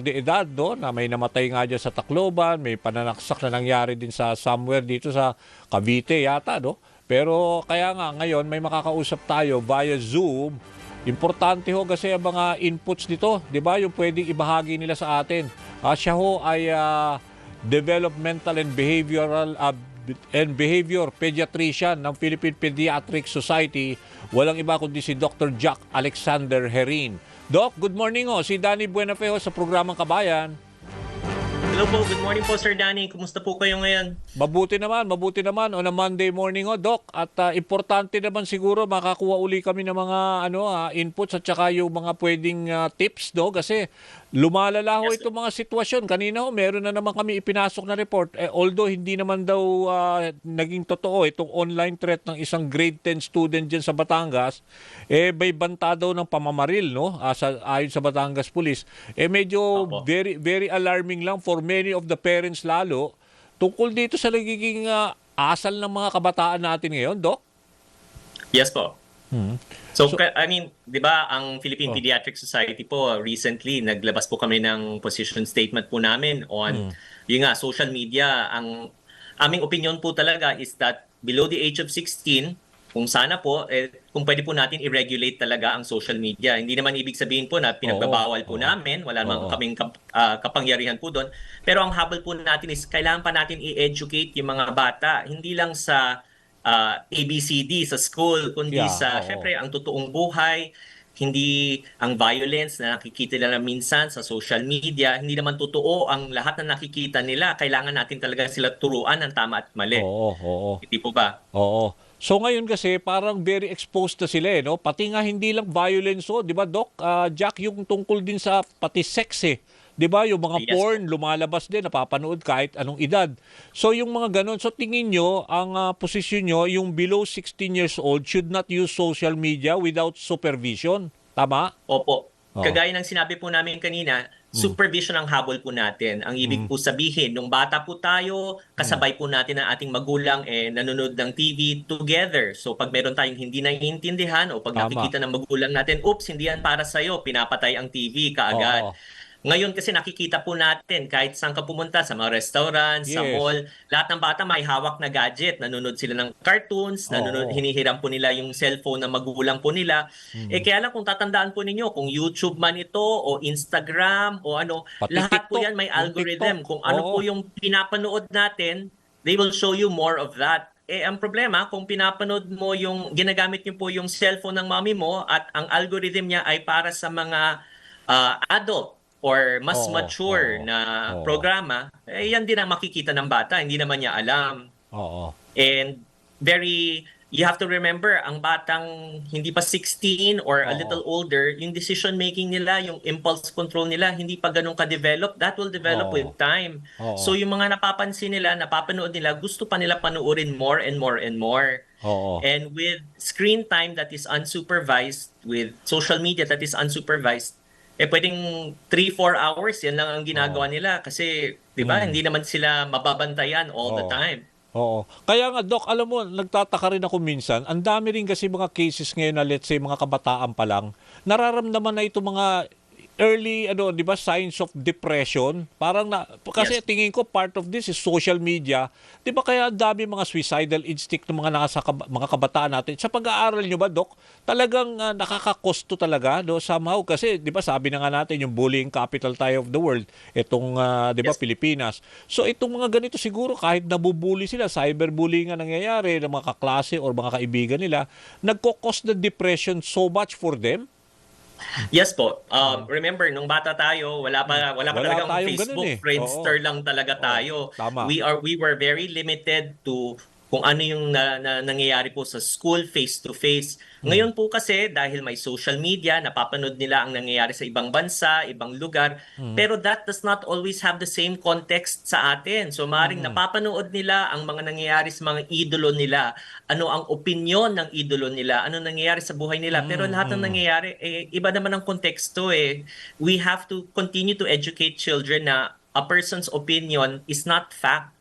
de edad, no, na may namatay nga dyan sa Tacloban, may pananaksak na nangyari din sa somewhere dito sa Cavite yata, no? Pero kaya nga ngayon may makakausap tayo via Zoom. Importante ho kasi ang mga inputs nito, 'di ba? Yung pwedeng ibahagi nila sa atin. Siya ho ay developmental and behavior pediatrician ng Philippine Pediatric Society. Walang iba kundi si Dr. Jack Alexander Herin. Doc, good morning ho. Si Danny Buenafeo sa programang Kabayan. Hello po, good morning po Sir Danny. Kumusta po kayo ngayon? Mabuti naman on a Monday morning ho, Doc. At importante naman siguro makakuha uli kami ng mga inputs at saka yung mga pwedeng tips, do, kasi lumalala ho itong mga sitwasyon. Kanina ho, meron na naman kami ipinasok na report. Although hindi naman daw naging totoo itong online threat ng isang grade 10 student dyan sa Batangas, may banta daw ng pamamaril, no? Ayon sa Batangas Police. Medyo very, very alarming lang for many of the parents lalo tungkol dito sa nagiging asal ng mga kabataan natin ngayon, Doc? Yes po. So, I mean, di ba, ang Philippine Pediatric Society po, recently, naglabas po kami ng position statement po namin on, yung nga, social media. Ang aming opinion po talaga is that below the age of 16, kung sana po, kung pwede po natin i-regulate talaga ang social media. Hindi naman ibig sabihin po na pinagbabawal po namin, wala naman kaming kapangyarihan po doon. Pero ang habol po natin is, kailangan pa natin i-educate yung mga bata, hindi lang sa ABCD sa school, kundi syempre ang totoong buhay, hindi ang violence na nakikita nila minsan sa social media, hindi naman totoo ang lahat na nakikita nila. Kailangan natin talaga sila turuan ng tama at mali. Hindi po ba? Oo. So ngayon kasi parang very exposed na sila, no? Pati nga hindi lang violence, 'di ba, Doc? Jack, yung tungkol din sa pati sex, 'di ba? Yung mga porn lumalabas din, napapanood kahit anong edad. So yung mga ganun, so tingin nyo, ang posisyon nyo, yung below 16 years old should not use social media without supervision. Tama? Opo. Kagaya ng sinabi po namin kanina, supervision ang habol po natin. Ang ibig po sabihin, nung bata po tayo, kasabay po natin ang ating magulang nanonood ng TV together. So pag meron tayong hindi naiintindihan o pag nakikita ng magulang natin, oops, hindi yan para sa'yo, pinapatay ang TV kaagad. Ngayon kasi nakikita po natin kahit saan ka pumunta, sa mga restaurants, sa mall, lahat ng bata may hawak na gadget. Nanonood sila ng cartoons, hinihiram po nila yung cellphone na magulang po nila. Kaya lang kung tatandaan po ninyo, kung YouTube man ito o Instagram o ano, pati lahat TikTok, po yan may algorithm. Kung ano po yung pinapanood natin, they will show you more of that. Ang problema, kung pinapanood mo yung, ginagamit niyo po yung cellphone ng mommy mo at ang algorithm niya ay para sa mga adult or mas mature na programa, yan din ang makikita ng bata. Hindi naman niya alam. And you have to remember, ang batang hindi pa 16 or a little older, yung decision making nila, yung impulse control nila, hindi pa ganun ka-develop. That will develop with time. So yung mga napapansin nila, napapanood nila, gusto pa nila panoorin more and more and more. And with screen time that is unsupervised, with social media that is unsupervised, pwedeng 3-4 hours, yan lang ang ginagawa nila. Kasi, di ba, hindi naman sila mababantayan all the time. Kaya nga, Doc, alam mo, nagtataka rin ako minsan, ang dami rin kasi mga cases ngayon na let's say mga kabataan pa lang, nararamdaman na ito mga early di ba, signs of depression. Parang kasi tingin ko part of this is social media. 'Di ba kaya ang dami mga suicidal instinct ng mga mga kabataan natin. Sa pag-aaral nyo ba, Doc, talagang nakakakosto talaga, somehow kasi 'di ba sabi na nga natin yung bullying capital tayo of the world, itong 'di ba Pilipinas. So itong mga ganito siguro kahit nabubully sila, cyberbullying nga nangyayari ng mga kaklase or mga kaibigan nila, nagko-cause the depression so much for them. Yes po. Remember, nung bata tayo, wala pa talagang Facebook, Friendster lang talaga tayo. We were very limited to kung ano yung nangyayari po sa school face-to-face. Ngayon po kasi, dahil may social media, napapanood nila ang nangyayari sa ibang bansa, ibang lugar, pero that does not always have the same context sa atin. So maaaring napapanood nila ang mga nangyayari sa mga idolo nila, ano ang opinion ng idolo nila, ano nangyayari sa buhay nila, pero lahat ng nangyayari, iba naman ang konteksto . We have to continue to educate children na a person's opinion is not fact.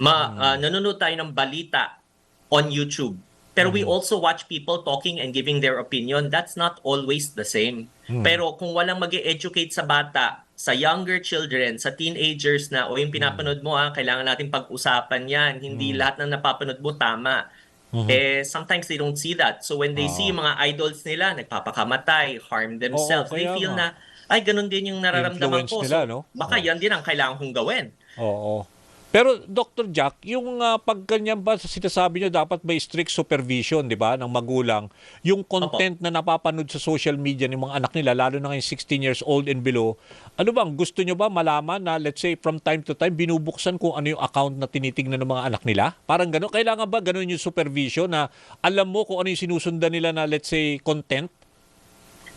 Nanonood tayo ng balita on YouTube. Pero we also watch people talking and giving their opinion. That's not always the same. Pero kung walang mag-educate sa bata sa younger children, sa teenagers na, o yung pinapanood mo, kailangan natin pag-usapan yan. Hindi lahat ng napapanood mo tama. Sometimes they don't see that. So when they see Oo. yung mga idols nila, nagpapakamatay, harm Oo, themselves, they kaya feel nga. na, ay, ganun din yung nararamdaman Influence ko. nila, So no? baka Oo. yan din ang kailangan kong gawin. Oo. Pero Dr. Jack, yung pag ganyan ba sinasabi niyo dapat may strict supervision, 'di ba, ng magulang, yung Opo. content na napapanood sa social media ng mga anak nila lalo na ngayong 16 years old and below. Ano bang gusto niyo ba malaman na let's say from time to time binubuksan kung ano yung account na tinitingnan ng mga anak nila? Parang gano'n. Kailangan ba gano'n yung supervision na alam mo kung ano yung sinusundan nila na let's say content?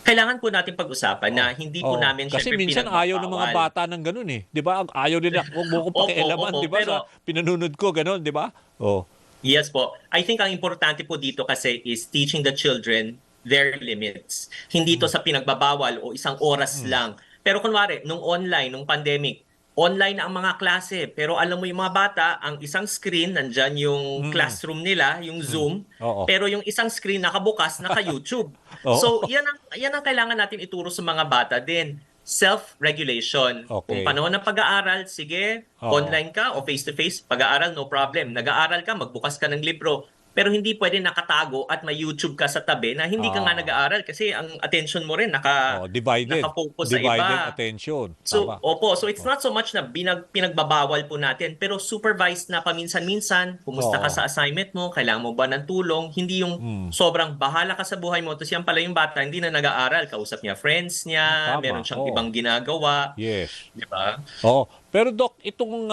Kailangan po natin pag-usapan Oo. na hindi po Oo. namin Kasi syempre minsan ayaw ng mga pinagbabawal. bata ng gano'n eh. 'Di ba? Ayaw nila, "Wag mo akong Opo, pakialaman," opo. 'di ba? Sa Pero pinanunod ko gano'n, 'di ba? Oh. yes po. I think ang importante po dito kasi is teaching the children their limits. Hindi to sa pinagbabawal o isang oras lang. Pero kunwari, nung online, nung pandemic, online na ang mga klase. Pero alam mo yung mga bata, ang isang screen, nandyan yung Mm. classroom nila, yung Mm. Zoom, Oo. pero yung isang screen nakabukas, naka-YouTube. So, Oo. yan ang kailangan natin ituro sa mga bata din. Self-regulation. Kung Okay. panahon ng pag-aaral, sige, Oo. online ka o face-to-face, pag-aaral, no problem. Nag-aaral ka, magbukas ka ng libro. Pero hindi pwede nakatago at may YouTube ka sa tabi na hindi ka nga Ah. nag-aaral kasi ang attention mo rin Oo, divided. naka-focus sa Divided iba. attention. So, Tama. opo. So, it's Oo. not so much na pinagbabawal po natin, pero supervised na paminsan-minsan, kumusta ka Oo. sa assignment mo, kailangan mo ba ng tulong, hindi yung Mm. sobrang bahala ka sa buhay mo, tapos yan pala yung bata, hindi na nag-aaral, kausap niya friends niya, meron Tama. siyang Oo. ibang ginagawa, Yes. di ba? Oo. Pero Doc, itong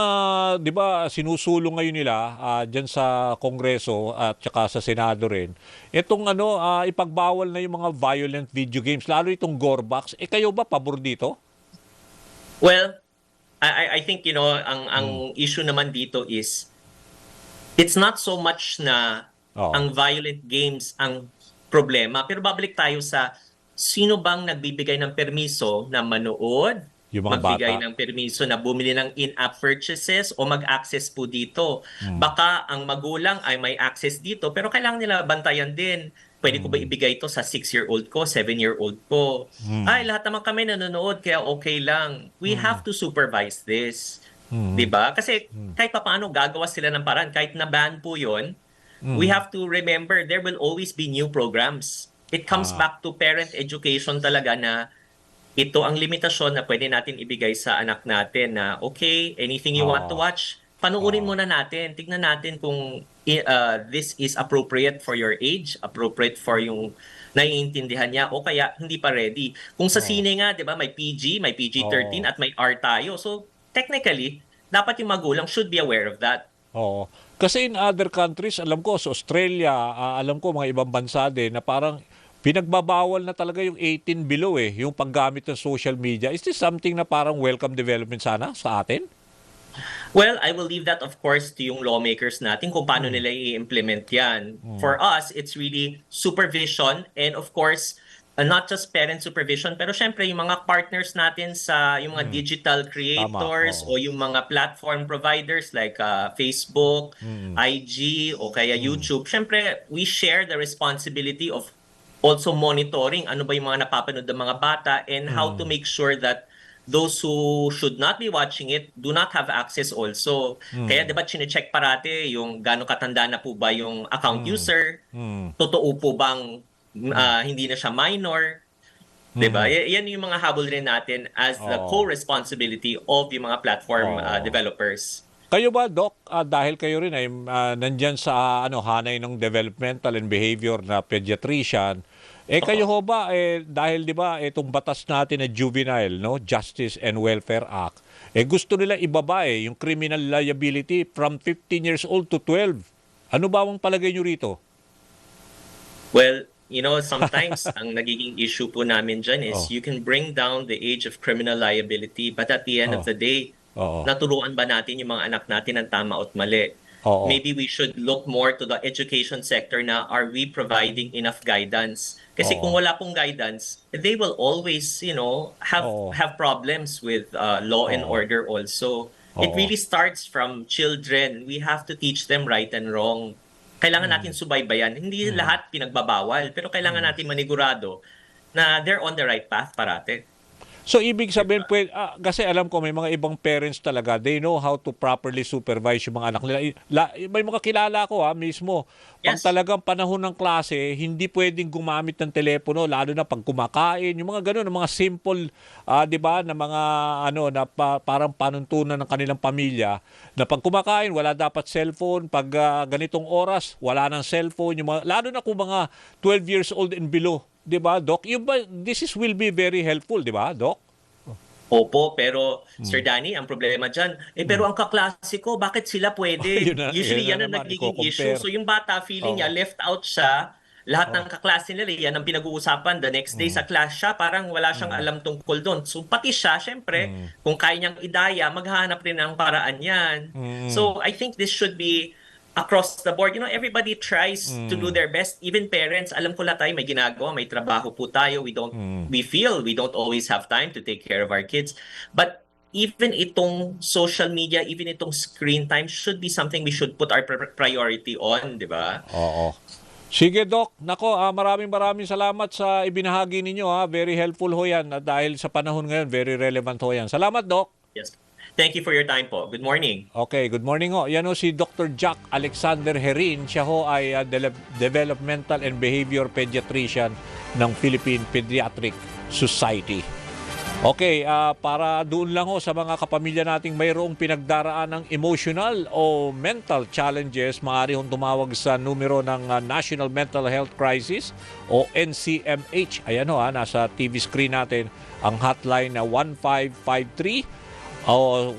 'di ba sinusulong ngayon nila diyan sa Kongreso at saka sa Senado rin. Itong ipagbawal na yung mga violent video games, lalo itong Gorebox. Kayo ba pabor dito? Well, I think, ang Mm. issue naman dito is, it's not so much na Oo. ang violent games ang problema, pero babalik tayo sa sino bang nagbibigay ng permiso na manood, Yung mga bata. magbigay ng permiso na bumili ng in-app purchases o mag-access po dito. Mm. Baka ang magulang ay may access dito pero kailangan nila bantayan din. Pwede ko ba Mm. ibigay ito sa 6-year-old ko, 7-year-old ko? Ay, Mm. lahat naman kami nanonood kaya okay lang. We Mm. have to supervise this. Mm. 'Di ba? Kasi Mm. kahit papaano gagawa sila ng paraan kahit na ban po 'yon. We Mm. have to remember there will always be new programs. It comes Ah. back to parent education talaga na ito ang limitasyon na pwede natin ibigay sa anak natin na, okay, anything you want to Oo. watch, panuorin Oo. muna natin. Tignan natin kung this is appropriate for your age, appropriate for yung naiintindihan niya, o kaya hindi pa ready. Kung sa Oo. sine nga, di ba, may PG, may PG-13 Oo. at may R tayo. So, technically, dapat yung magulang should be aware of that. Oo. Kasi in other countries, alam ko, sa Australia, alam ko mga ibang bansa din na parang pinagbabawal na talaga yung 18 below yung paggamit ng social media. Is this something na parang welcome development sana sa atin? Well, I will leave that, of course, to yung lawmakers natin kung paano nila i-implement yan. For us, it's really supervision and, of course, not just parent supervision, pero syempre yung mga partners natin sa yung mga digital Tama. creators Oo. o yung mga platform providers like Facebook, IG, o kaya YouTube. Syempre, we share the responsibility of also monitoring ano ba yung mga napapanood ng mga bata and how to make sure that those who should not be watching it do not have access also. Kaya 'di ba chine-check parate yung gaano katanda na po ba yung account user, Mm. totoo po bang hindi na siya minor, 'di ba? Yan yung mga habol rin natin as the Oo. co-responsibility of yung mga platform Oo. developers. Kayo ba, Doc, dahil kayo rin ay nandyan sa hanay ng developmental and behavior na pediatrician, kayo ho ba, dahil di ba itong batas natin na juvenile, no, Justice and Welfare Act, gusto nila ibaba yung criminal liability from 15 years old to 12. Ano ba ang palagay nyo rito? Well, sometimes ang nagiging issue po namin dyan is Oh. you can bring down the age of criminal liability, but at the end of Oh. the day, Oo. naturuan ba natin yung mga anak natin ng tama at mali? Oo. Maybe we should look more to the education sector na are we providing enough guidance? Kasi Oo. kung wala pong guidance, they will always, have Oo. have problems with law and Oo. order also. It Oo. really starts from children. We have to teach them right and wrong. Kailangan natin subaybayan. Hindi lahat pinagbabawal, pero kailangan natin manigurado na they're on the right path parate. So ibig sabihin kasi alam ko may mga ibang parents talaga, they know how to properly supervise yung mga anak nila. May mga kilala ko mismo, pag Yes. talagang panahon ng klase, hindi pwedeng gumamit ng telepono lalo na pag kumakain, yung mga ganun, mga simple 'di ba, na mga parang panuntunan ng kanilang pamilya na pag kumakain wala dapat cellphone, pag ganitong oras wala nang cellphone, yung mga, lalo na kung mga 12 years old and below. 'Di ba, Doc? Will be very helpful, 'di ba, Doc? Opo, pero Sir Danny, ang problema dyan, pero ang kaklase ko, bakit sila pwede? Yun na Usually yan ang naman, nagiging issue. i-compare. So yung bata, feeling niya, Oo. left out siya, lahat ng kaklase nila, yan ang pinag-uusapan. The next day sa class siya, parang wala siyang alam tungkol doon. So pati siya, syempre, kung kaya niyang idaya, maghahanap rin ng paraan yan. So I think this should be across the board. You know, everybody tries to do their best. Even parents, alam ko lahat tayo may ginagawa, may trabaho po tayo. We feel we don't always have time to take care of our kids. But even itong social media, even itong screen time should be something we should put our priority on, di ba? Oo. Sige, Doc. Nako, maraming salamat sa ibinahagi ninyo. Very helpful ho yan. Dahil sa panahon ngayon, very relevant ho yan. Salamat, Doc. Yes. Thank you for your time po. Good morning. Okay, good morning ho. Yan ho si Dr. Jack Alexander Herin. Siya ho ay Developmental and Behavior Pediatrician ng Philippine Pediatric Society. Okay, para doon lang ho sa mga kapamilya nating mayroong pinagdaraan ng emotional o mental challenges, maaari hong tumawag sa numero ng National Mental Health Crisis o NCMH. Ayan ho, nasa TV screen natin ang hotline na 1553 o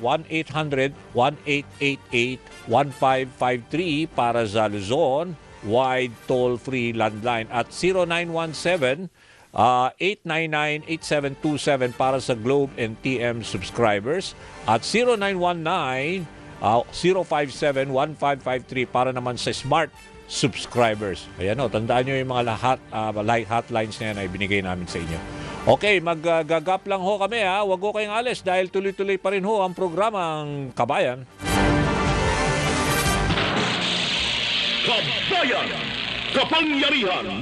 1-800-1888-1553 para sa Luzon, wide toll-free landline at 0917-899-8727 para sa Globe and TM subscribers at 0919-057-1553 para naman sa Smart subscribers. Ayan o, tandaan nyo yung mga lahat hotlines na yan na ibinigay namin sa inyo. Okay, maggagap lang ho kami Huwag ho kayong alis dahil tuloy-tuloy pa rin ho ang programang Kabayan. Kabayan! Kapangyarihan!